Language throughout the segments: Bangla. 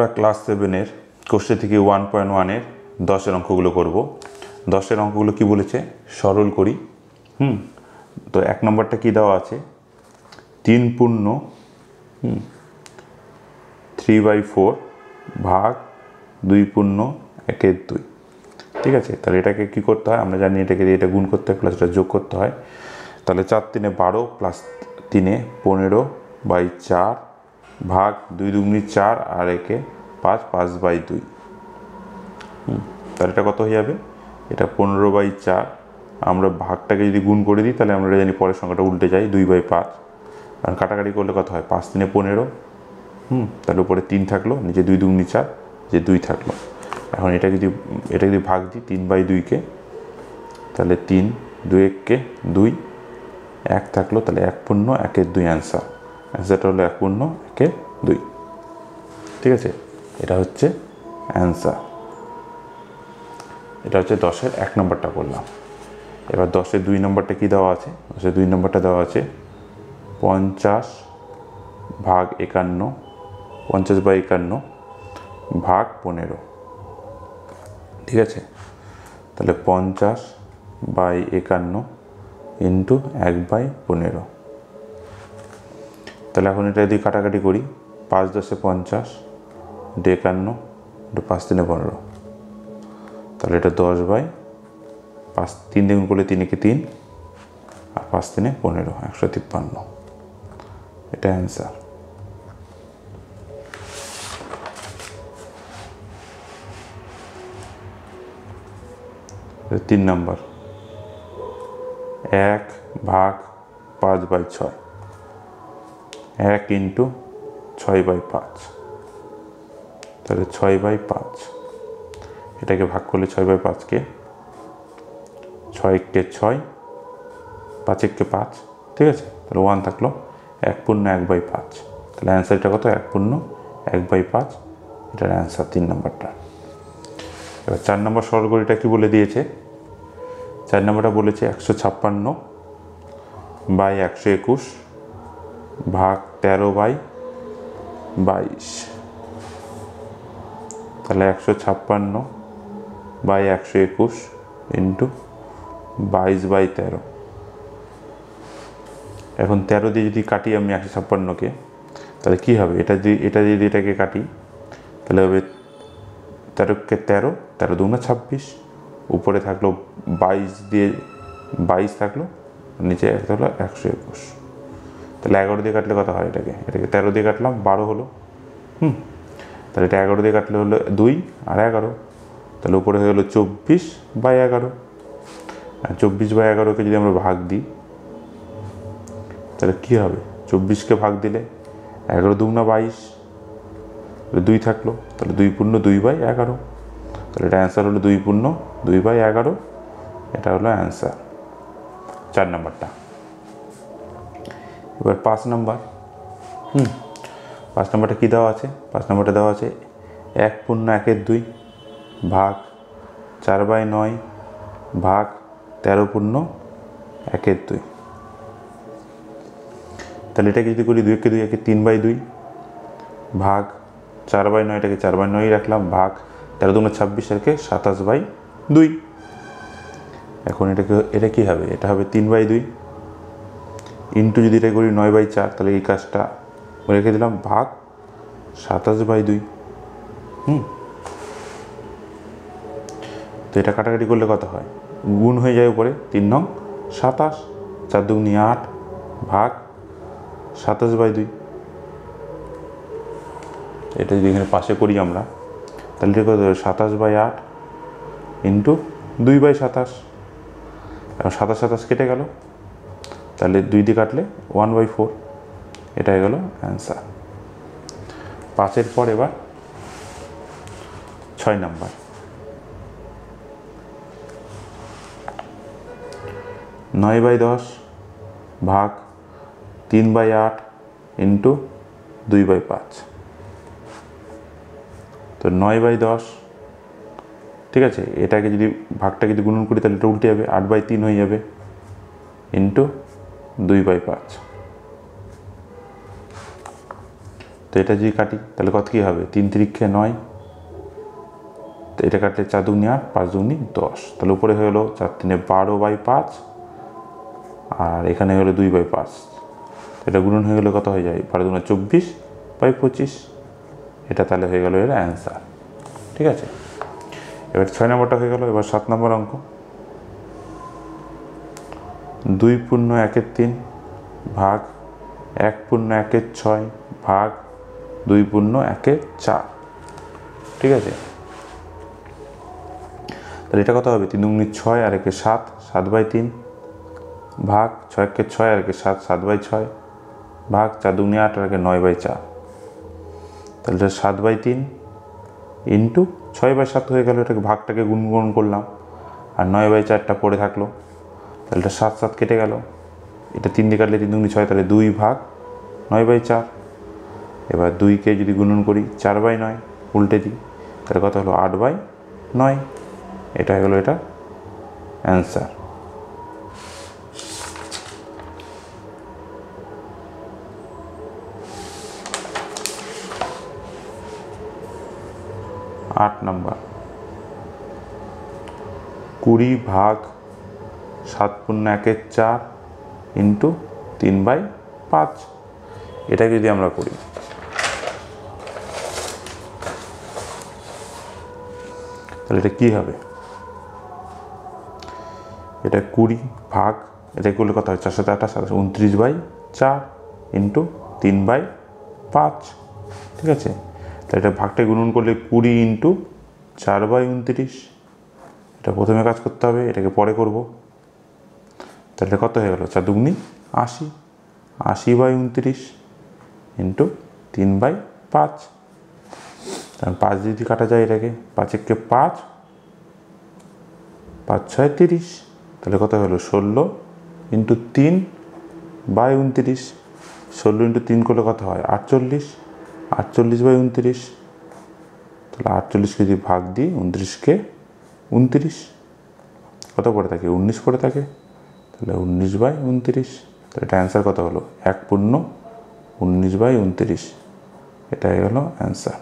আমরা ক্লাস 7-এর কোশ্চেন থেকে 1.1-এর 10-এর অঙ্কগুলো করব। 10-এর অঙ্কগুলো কি বলেছে, সরল করি। তো 1 নম্বরটা কি দেওয়া আছে, 3 পূর্ণ 3/4 ভাগ 2 পূর্ণ 1/2। ঠিক আছে, তাহলে এটাকে কি করতে হয়, আমরা জানি এটাকে দিয়ে এটা গুণ করতে হয় প্লাস এটা যোগ করতে হয়। তাহলে 4 × 3 = 12 প্লাস 3 = 15/4 ভাগ 2 × 2 = 4 আর 1 = 5, 5/2। তাহলে এটা কত হয়ে যাবে, এটা 15/4। আমরা ভাগটাকে যদি গুণ করে দিই তাহলে আমরা জানি পরের সংখ্যাটা উল্টে যায় 2/5, কারণ কাটাকাটি করলে কত হয়, 5 × 3 = 15। তাহলে উপরে 3 থাকলো, নিচে 2 × 2 = 4, যে 2 থাকলো। এখন এটা যদি ভাগ দিই 3/2-কে, তাহলে 3, 2 × 1 = 2, 1 থাকলো, তাহলে 1 পূর্ণ 1/2 অ্যান্সারটা হলো 1 পূর্ণ 1/2। ঠিক আছে, এটা হচ্ছে অ্যান্সার। এটা হচ্ছে 10-এর 1 নম্বরটা করলাম। এবার 10-এর 2 নম্বরটা কি দেওয়া আছে, 10-এর 2 নম্বরটা দেওয়া আছে 50/51, 50/51 ভাগ 15। ঠিক আছে, তাহলে 50/51 ইন্টু 1/15। তাহলে এখন এটা যদি কাটাকাটি করি, 5 × 10 = 50, 51 ইন্টু 5 × 3 = 15। তাহলে এটা 10/5, 3 দিয়ে গুণ করলে 3 × 1 = 3 আর 5 × 3 = 15, 153। এটা অ্যান্সার। তিন নম্বর, 1 ভাগ 5/6, 1 ইন্টু 6/5, তাহলে 6/5। এটাকে ভাগ করলে 6/5-কে 6 × 1 = 6, 5 × 1 = 5। ঠিক আছে, তাহলে 1 থাকলো, 1 পূর্ণ 1/5। তাহলে অ্যান্সারটা কত, 1 পূর্ণ 1/5। এটার অ্যান্সার 3 নম্বরটা। এবার 4 নম্বর সরল করিটা কি বলে দিয়েছে, 4 নম্বরটা বলেছে 156/121 ভাগ 13/22। তাহলে 156/121 ইন্টু 22/13। এখন 13 দিয়ে যদি কাটি আমি 156-কে, তাহলে কি হবে, এটা যদি এটাকে কাটি তাহলে হবে 13 × 13, 13 × 2 = 26। উপরে থাকলো 22 দিয়ে 22 থাকলো, নিচে থাকলো 121। তাহলে 11 দিয়ে কাটলে কত হয়, এটাকে 13 দিয়ে কাটলাম 12 হলো। তাহলে এটা 11 দিয়ে কাটলে হলো 2 আর 11, তাহলে উপরে হয়ে গেলো 24/11। 24/11-কে যদি আমরা ভাগ দিই তাহলে কী হবে, 24-কে ভাগ দিলে 11 × 2 = 22, 2 থাকলো, তাহলে 2 পূর্ণ 2/11। তাহলে এটা অ্যান্সার হলো 2 পূর্ণ 2/11। এটা হলো অ্যান্সার 4 নম্বরটা। এবার 5 নম্বর, 5 নম্বরটা কী দেওয়া আছে, 5 নম্বরটা দেওয়া আছে 1 পূর্ণ 1/2 ভাগ 4/9 ভাগ 13 পূর্ণ 1/2। তাহলে এটাকে যদি করি 2 × 2 = 3/2 ভাগ 4/9, এটাকে 4/9 রাখলাম, ভাগ 13 × 2 = 26 আর 27/2। এখন এটা কি হবে, এটা হবে 3/2 ইন্টু যদি এটা করি 9/4, তাহলে এই কাজটা রেখে দিলাম, ভাগ 27/2। তো এটা কাটাকাটি করলে কত হয়, গুণ হয়ে যায় উপরে, 3 নং 27, 4 × 2 = 8 ভাগ 27/2। এটা যদি এখানে পাশে করি আমরা, তাহলে এটা কত, 27/8 ইন্টু 2/27। এখন 27 কেটে গেল, তাহলে 2 দিয়ে কাটলে 1/4। এটা হয়ে গেল অ্যান্সার। 5-এর পর এবার 6 নম্বর, 9/10 ভাগ 3/8 ইন্টু 2/5। তো 9/10, ঠিক আছে, এটাকে যদি ভাগটাকে যদি গুণন করি তাহলে এটা উল্টে যাবে, 8/3 হয়ে যাবে ইন্টু 2/5। তো এটা যদি কাটি তাহলে কত কী হবে, 3 তিরিক্ষে 9, তো এটা কাটলে 4 দুগুনি 8, 5 দুগুনি 10, তাহলে উপরে হয়ে গেলো 4 3 12/5, আর এখানে হলো 2/5, এটা গুণন হয়ে গেলে কত হয়ে যায়, 12 দুগুণে 24/25, এটা তাহলে হয়ে গেল এর অ্যান্সার। ঠিক আছে, এবার 6 নম্বরটা হয়ে গেল। এবার 7 নম্বর অঙ্ক, 2 পূর্ণ 1/3 ভাগ 1 পূর্ণ 1/6 ভাগ 2 পূর্ণ 1/4। ঠিক আছে, তাহলে এটা কত হবে, 3 দুগুনি 6 আর 1 7, 7/3 ভাগ 6 1 6 আর 1 7, 7/6 ভাগ 4 দুগুনি 8 আর 1 9/4, তাহলে এটা 7/3 ইন্টু 6/7 হয়ে গেল, এটাকে ভাগটাকে গুণ করলাম, আর 9/4টা পড়ে থাকলো, তাহলে এটা 7 7 কেটে গেল, এটা 3 দিয়ে কাটলে 3 দুগুনি 6, তাহলে 2 ভাগ 9/4। এবার 2কে যদি গুণন করি 4/9 উল্টে দিই, তাহলে কত হলো 8/9, এটা হয়ে গেলো এটা অ্যান্সার। আট নম্বর, 20 ভাগ 7 পূর্ণ 1/4 ইন্টু 3/5, এটা যদি আমরা করি তাহলে এটা কী হবে, এটা 20 ভাগ, এটা করলে কত হয়, 4 7 8 29/4 ইন্টু 3/5। ঠিক আছে, তাহলে এটা ভাগটা গুণন করলে 20 ইন্টু 4/29, এটা প্রথমে কাজ করতে হবে, এটাকে পরে করব, তাহলে কত হয়ে গেল, 4 দুগুনি 80, 80/29 ইন্টু 3/5, তাহলে 5 যদি কাটা যায় এটাকে, 5 1 5, 5 6 30, তাহলে কত হলো 16 ইন্টু 3/29, 16 ইন্টু 3 করলে কত হয় 48, 48/29, তাহলে 48কে যদি ভাগ দিই 29কে 29, কত পড়ে থাকে 19 পড়ে থাকে, তাহলে 19/29, তাহলে এটা অ্যান্সার কত হলো 1 পূর্ণ 19/29, এটা হয়ে গেল অ্যান্সার।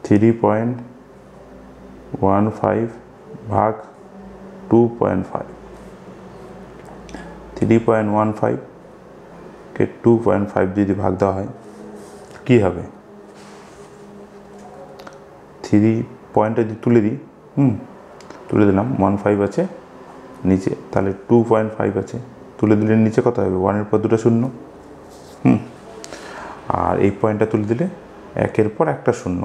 (3.15 ভাগ 2.5), 3.15 কে 2.5 যদি ভাগ দেওয়া হয় কী হবে, 3 পয়েন্টটা যদি তুলে দিই, তুলে দিলাম, 15 আছে নিচে, তাহলে 2.5 আছে, তুলে দিলে নিচে কত হবে, 1-এর পর 2টা শূন্য, আর এই পয়েন্টটা তুলে দিলে 1-এর পর একটা শূন্য,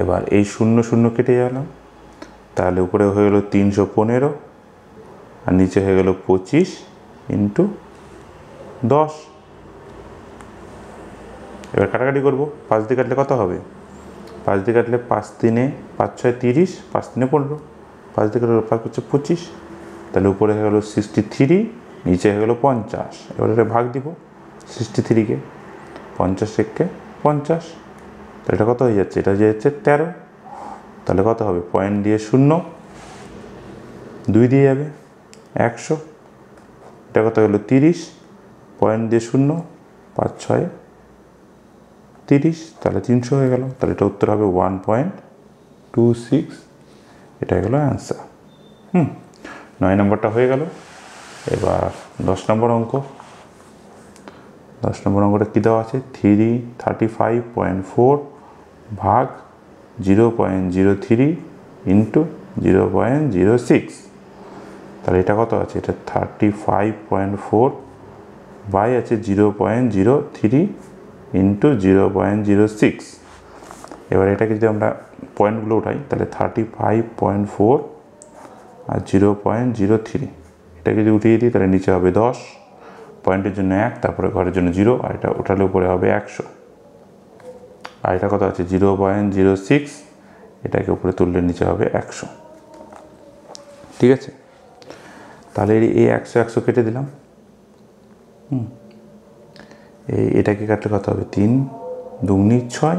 এবার এই 0 0 কেটে গেলাম, তাহলে উপরে হয়ে গেল 315, আর নিচে হয়ে গেল 25 ইন্টু 10। এবার কাটাকাটি করবো, 5 দিয়ে কাটলে কত হবে, 5 দিয়ে কাটলে 5 3 5 6 30, 5 3 15, 5 দিয়ে কাটলে 5 হচ্ছে 25, তাহলে উপরে হয়ে গেল 63, নিচে হয়ে গেল 50, এবার এটা ভাগ দিব 63কে, 50 1 50, তাহলে এটা কত হয়ে যাচ্ছে, এটা যে হচ্ছে 13, তাহলে কত হবে, পয়েন্ট দিয়ে 0, 2 দিয়ে যাবে 100, এটা কত হলো 30, পয়েন্ট দিয়ে 0, 5 6 30, তাহলে 300 হয়ে গেল, তাহলে এটা উত্তর হবে 1.26, এটা হয়ে গেল অ্যান্সার। 9 নম্বরটা হয়ে গেল। এবার 10 নম্বর অঙ্ক, 10 নম্বর অঙ্কটা কী দেওয়া আছে, 35.4 ভাগ 0.03 ইন্টু 0.06, তাহলে এটা কত আছে, এটা 35.4 বাই আছে 0.03 ইন্টু 0.06, এবার এটাকে যদি আমরা পয়েন্টগুলো উঠাই তাহলে 35.4 আর 0.03, এটাকে যদি উঠিয়ে দিই তাহলে নিচে হবে 10, পয়েন্টের জন্য 1, তারপরে ঘরের জন্য 0, আর এটা ওঠালে উপরে হবে 100, আর এটা কত আছে 0.06, এটাকে উপরে তুললে নিচে হবে 100। ঠিক আছে, তাহলে এই 100 100 কেটে দিলাম, এটাকে কাটলে কত হবে, 3 দুগুনি 6,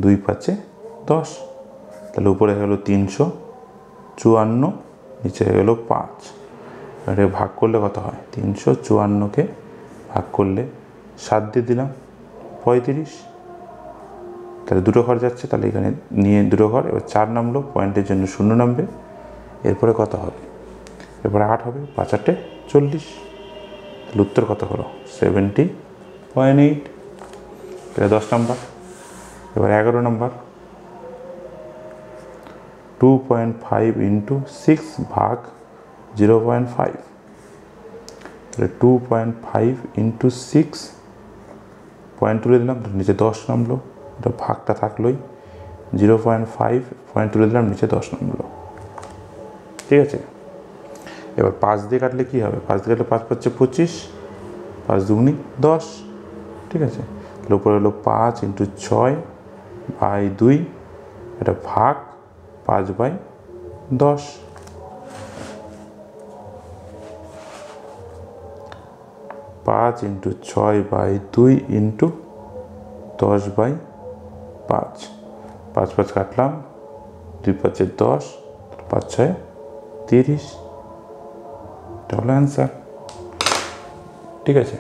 2 5 10, তাহলে উপরে হয়ে গেলো 354, নিচে হয়ে গেলো 5, এটাকে ভাগ করলে কত হয়? 354কে ভাগ করলে 7 দিয়ে দিলাম 35, তাহলে দুটো ঘর যাচ্ছে, তাহলে এখানে নিয়ে দুটো ঘর। এবার 4 নামলো, পয়েন্টের জন্য 0 নামবে। এরপরে কত হবে? এরপরে 8 হবে, 5 8 40। তাহলে উত্তর কত হলো? 70.8। এটা 10 নাম্বার। এবার 11 নাম্বার, 2.5 ইন্টু 6 ভাগ 0.5। তাহলে 2.5 ইন্টু 6, পয়েন্ট তুলে দিলাম, নিচে 10 নামলো, এটা ভাগটা থাকলোই। 0.5 পয়েন্ট তুলে দিলাম, নিচে 10 নামলো। ঠিক আছে, এবার 5 দিয়ে কাটলে কী হবে? 5 দিয়ে কাটলে 5 পাচ্ছে 25, 5 দুগুনি 10। ঠিক আছে, তাহলে উপরে হলো 5 ইন্টু 6 বাই 2, এটা ভাগ 5/10। 5 ইন্টু 6/2 ইন্টু 10/5। 5 5 কাটলাম, 2 5 10, 5 6 30। এটা হলো অ্যান্সার। ঠিক আছে।